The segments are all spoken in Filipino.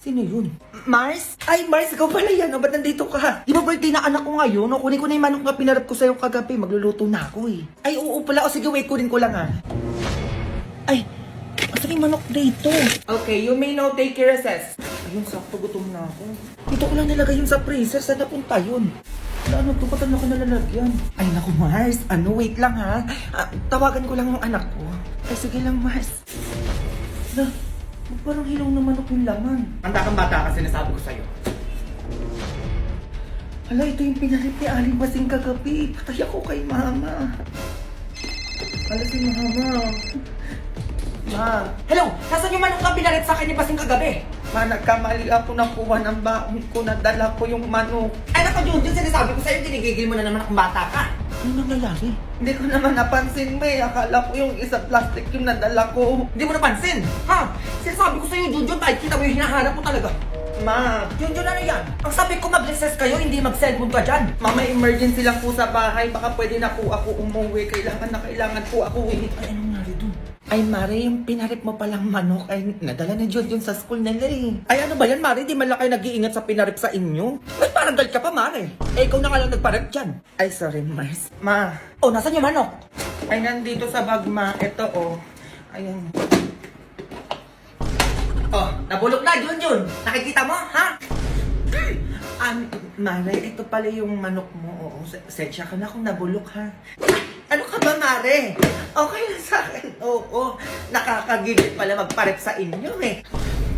Sino yun? Mars? Ay, Mars, ikaw pala yan. O, ba't nandito ka? Di ba birthday na anak ko ngayon? O, kunin ko na yung manok na pinarap ko sa'yo kagabi. Magluluto na ako eh. Ay, oo pala. O, sige, wait, kunin ko lang ha. Ay, asan yung manok dito? Okay, you may now take your recess. Ayun, sakto, gutom na ako. Dito ko lang nilagay yun sa freezer. Saan napunta yun? Ano to? Ba't ano ko nalalagyan? Ay, naku, Mars. Ano, wait lang ha. Tawagan ko lang yung anak ko. Ay, sige lang, Mars. Na, parang hilaw na manok yung laman. Handa kang bata kasi nasabi ko sa'yo. Hala, ito yung pinarip ni Aling Basing kagabi. Patay ako kay Mama. Hala si Mama. Ma. Hello! Nasaan yung manok na pinarip sa akin ni Basing kagabi? Ma, nagkamali ako nakuha ng baon ko. Nadala ko yung manok. Ay, naku, Junjun, sinasabi ko sa'yo, tinigigil mo na naman akong bata ka. Ano nangyayari? Hindi ko naman napansin, May. Akala ko yung isa plastic yung nadala ko. Hindi mo napansin? Ha? Sinasabi ko sa'yo, Junjun, kahit kita mo yung hinahanap mo talaga. Ma, Junjun, ano yan? Ang sabi ko mag-recess kayo, hindi mag-cellphone ka dyan. Ma, may emergency lang po sa bahay. Baka pwede na po ako umuwi. Kailangan po ako uwi. Ay, anong nari dun? Ay, Mare, yung pinarip mo palang manok ay nadala ni Junjun sa school nila eh. Ay, ano ba yan, Mare? Di man lang kayo nag-iingat sa pinarip sa inyo? Ba't parang gal ka pa, Mare? Eh, ikaw na nga lang nagparip dyan. Ay, sorry, Mars. Ma. Oh, nasan yung manok? Ay, nandito sa bag, Ma. Ito, oh. Ayan. Oh, nabulok na, Junjun. Nakikita mo, ha? Mare, ito pala yung manok mo. Oo, sensya ka na kung nabulok, ha? Ano ka ba, Mare? Okay lang sa akin. Oo, nakakagigil pala magparep sa inyo, eh.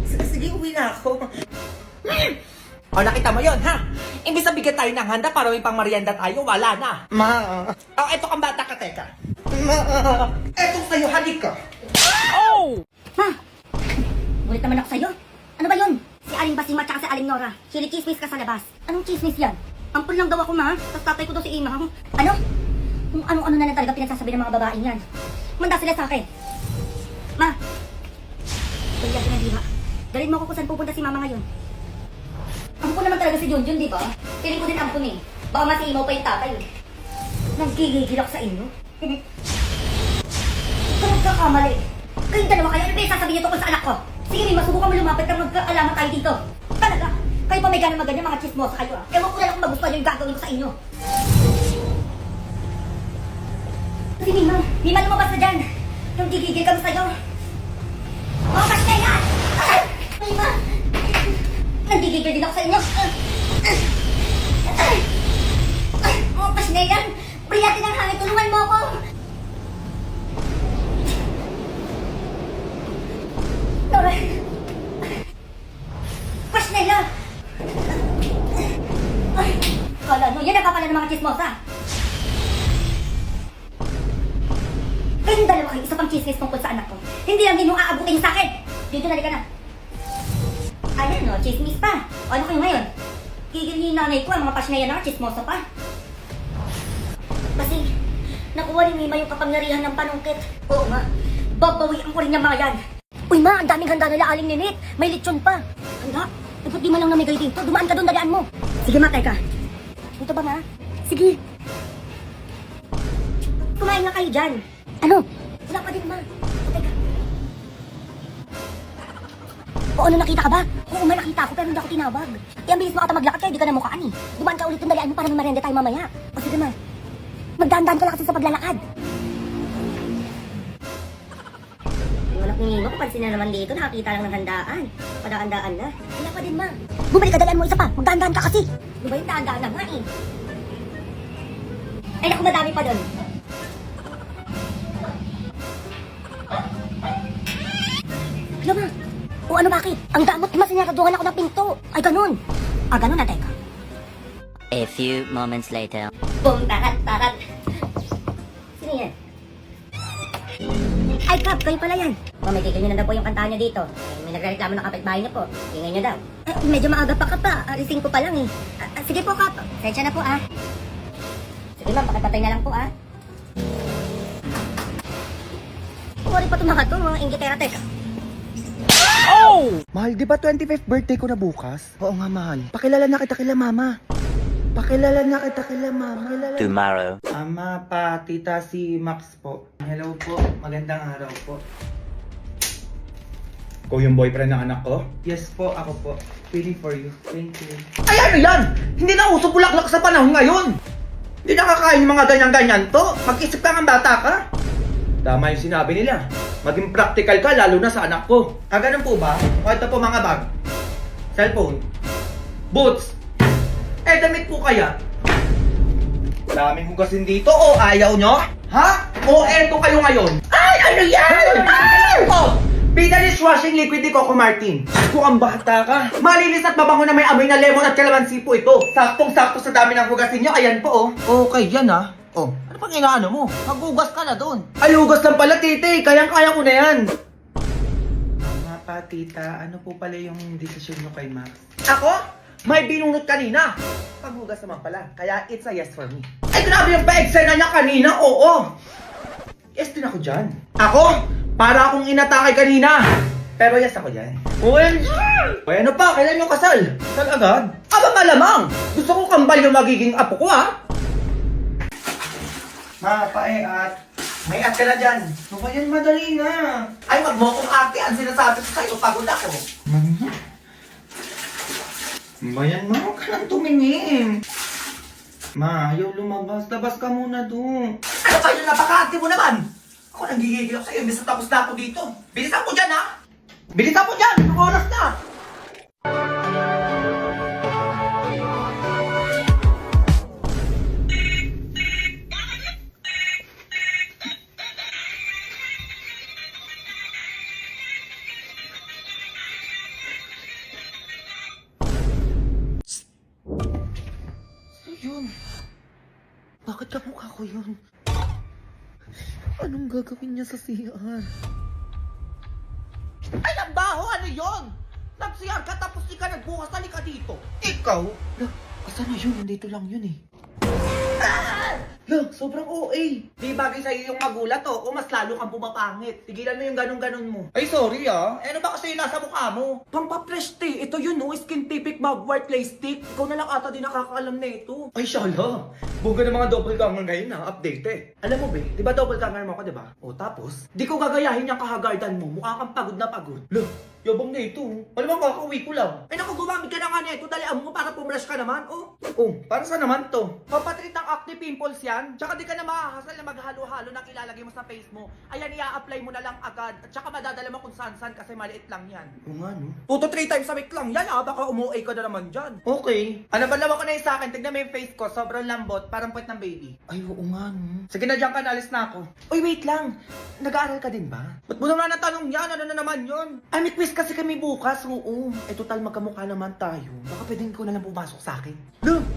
Sige, uwi na ako. O, nakita mo yon ha? Imbis na bigyan tayo ng handa para may pang merienda tayo, wala na. Ma. Oh, eto kang bata ka, teka. Ma. Eto sa'yo, halik ka. Oh! Ma! Gulit naman ako sa'yo. Ano ba yun? Si Aling Basing at si Aling Nora. Chinichismis ka sa labas. Anong chismis yan? Ampun lang daw ako, ma. Tapos tatay ko daw si Ima. Ano? Kung ano-ano na lang talaga pinagsasabi ng mga babaeng yan. Manda sila sa akin. Ma! Kaya pinagdiba. Dalhin mo ako kung saan pupunta si Mama ngayon. Ampun naman talaga si Junjun, di ba? Piling ko din ampun eh. Baka masimaw pa yung tatay. Nagigigil ako sa inyo. Ikaw nagkakamali. Kayong dalawa kayo, ano ba yung sasabihin niyo tungkol sa anak ko? Sige, may masubukan mo lumapit kang magkaalaman tayo dito. Talaga? Kayo pa may ganang maganyan, mga chismosa kayo ah. Ewan ko na lang kung magustuhan niyo yung gagawin ko sa inyo. Si Mima lumabas na dyan. Yung gigigil kami sa'yo. Lumabas na yan! Mima! Nagigigil din ako sa inyo. Lumabas na yan! Brilatin ang hangin, tulungan mo ako! Nora! Pas na yan! Kala nyo, yan napapala ng mga chismosa. Kayong dalawa kayo, isa pang chismis tungkol sa anak ko. Hindi lang din yung aabutin sa akin. Dito, nalika na. Ayan, no, chismis pa. O, ano kayo ngayon? Gigil niyo yung nanay ko, ang mga pasnayan na, chismosa pa. Kasi, nakuha ni Mima yung kapangyarihan ng panungkit. Oo nga, babawian ko rin yung mga yan. Uy ma, ang daming handa nila Aling Ninit. May lechon pa. Handa? Eh, ba't di man lang namigay dito? Dumaan ka doon, dalian mo. Sige ma, teka. Dito ba ma? Sige. Kumain na kayo dyan. Ano? Wala pa din ma. Teka. Oo, ano nakita ka ba? Oo ma, nakita ako pero hindi ako tinawag. Eh, ang bilis mo ata maglakad kaya di ka na mukhaan eh. Dumaan ka ulit doon, dalian mo para may marenda tayo mamaya. O sige ma. Magdahan-dahan ka lang kasi sa paglalakad. Anak ni Mima, papansin na naman dito, nakakita lang ng handaan. Padaan-daan na. Wala pa din, ma. Bumalik ka, dalian mo isa pa. Magdaan-daan ka kasi. Di ba yung daan-daan na nga eh? Ay, naku, madami pa doon. Hala, ma. O ano, bakit? Ang damot, ma, sinaraduhan ako ng pinto. Ay, ganun. Ah, ganun na, teka. A few moments later. Boom, tarat. Sino yan? Ay, Kap, kayo pala yan. O, may tigil nyo na daw po yung kantahan nyo dito. May nagreklamo ng kapitbahay nyo po. Tingnan nyo daw. Medyo maaga pa, Kap, ah. Alising ko pa lang eh. Sige po, Kap. Sensya na po, ah. Sige, ma'am, pakipatay na lang po, ah. Sorry pa itong mga to, mga inggitera, teka. Oh! Mahal, di ba 25th birthday ko na bukas? Oo nga, mahal. Pakilala na kita kila mama. Pakilala na kita kila mama. Tomorrow. Ama, pa, tita, si Max po. Hello po. Magandang araw po. Ikaw yung boyfriend ng anak ko? Yes po, ako po. Feeling for you. Thank you. Ay, ano yan? Hindi na uso bulaklak sa panahon ngayon. Hindi nakakain yung mga ganyan-ganyan to. Mag-isip ka ng bata ka. Tama yung sinabi nila. Maging practical ka, lalo na sa anak ko. Ah, ganun po ba? O ito po mga bag. Cellphone. Boots. Eh, damit po kaya. Daming hugasin dito o ayaw nyo? Ha? O eto kayo ngayon? Ay, ano yan? Oh, Bida dishwashing liquid ni Coco Martin. Kung ang bata ka. Malinis at mabango na may amoy na lemon at kalamansi po ito. Saktong-sakto sa dami ng hugasin nyo. Ayan po oh. Okay, yan ah. Oh, ano pang inaano mo? Maghugas ka na doon. Ay, hugas lang pala, tite. Kayang-kaya ko na yan. Tama pa, tita. Ano po pala yung desisyon nyo kay Max? Ako? May binunot kanina. Paghugas naman pala. Kaya it's a yes for me. Ay, grabe yung pa-eksena niya kanina. Oo. Yes din ako dyan. Ako? Para akong inatake kanina. Pero yes ako dyan. OMG! Bueno pa, kailan yung kasal? Kasal agad? Aba malamang! Gusto ko kambal yung magiging apo ko ha? Ma, pae at. May at ka na dyan. Ano ba yan? Madali na. Ay, wag mo akong ate. Ang sinasabi ko sa'yo, pagod ako. Bayan mo, huwag ka nang tumingin. Ma, ayaw lumabas. Labas ka muna doon. Ano ba yun? Napaka-ate mo naman! Ako nanggigigil ako sa'yo. Imbes na tapos na ako dito. Bilisan mo dyan ha! Bilisan mo dyan! Anong oras na? Yun. Bakit kamukha ko yun? Anong gagawin niya sa CR? Ay, ang baho! Ano yun? Nagsiyar ka tapos di ka nagbukas. Tali ka dito. Ikaw? Lah, asan na yun? Nandito lang yun eh. Lah, sobrang OA. Di bagay sa'yo yung magulat o mas lalo kang pumapangit. Tigilan mo yung ganun-ganun mo. Ay, sorry ah. Eh, ano ba kasi yung nasa mukha mo? Pampapreste. Ito yun, no? Skin typic mugwort clay stick. Ikaw na lang ata din nakakaalam na ito. Ay, shala. Buga ng mga double ganger ngayon na update eh. Alam mo, be, di ba double ganger mo ako, di ba? O, tapos, di ko gagayahin yung kahagardan mo. Mukha kang pagod na pagod. Lah, yabang na ito. Alam mo, kakauwi ko lang. Ay, naku, gumamit ka na nga nito. Dalian mo para pumrush ka naman, oh. Oh, para saan naman to? Papatreat ng acne pimples yan. Tsaka di ka na makakasal na maghalo-halo ng ilalagay mo sa face mo. Ayan, i-apply mo na lang agad. At tsaka madadala mo kung saan-saan kasi maliit lang yan. Oo nga no. 2 to 3 times a week lang yan, ah. Baka umuwi ka na naman dyan. Okay. Ano ba lawa ko na yung sa akin? Tignan mo yung face ko. Sobrang lambot. Parang puwet ng baby. Ay, oo nga no. Sige na, dyan ka. Nalis na ako. Uy, wait lang. Nag-aaral ka din ba? Ba't mo naman natanong yan? Ano na naman yun? Ay, may quiz kasi kami bukas. Oo. Eh, total magkamukha naman tayo. Baka pwedeng ko na lang pumasok sa akin. Look!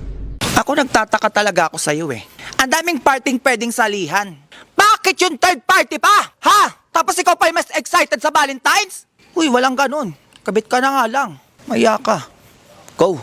Ako nagtataka talaga ako sa'yo eh. Ang daming parting pwedeng salihan. Bakit yung third party pa? Ha? Tapos ikaw pa yung mas excited sa Valentine's? Uy, walang ganun. Kabit ka na nga lang. Maya ka. Go.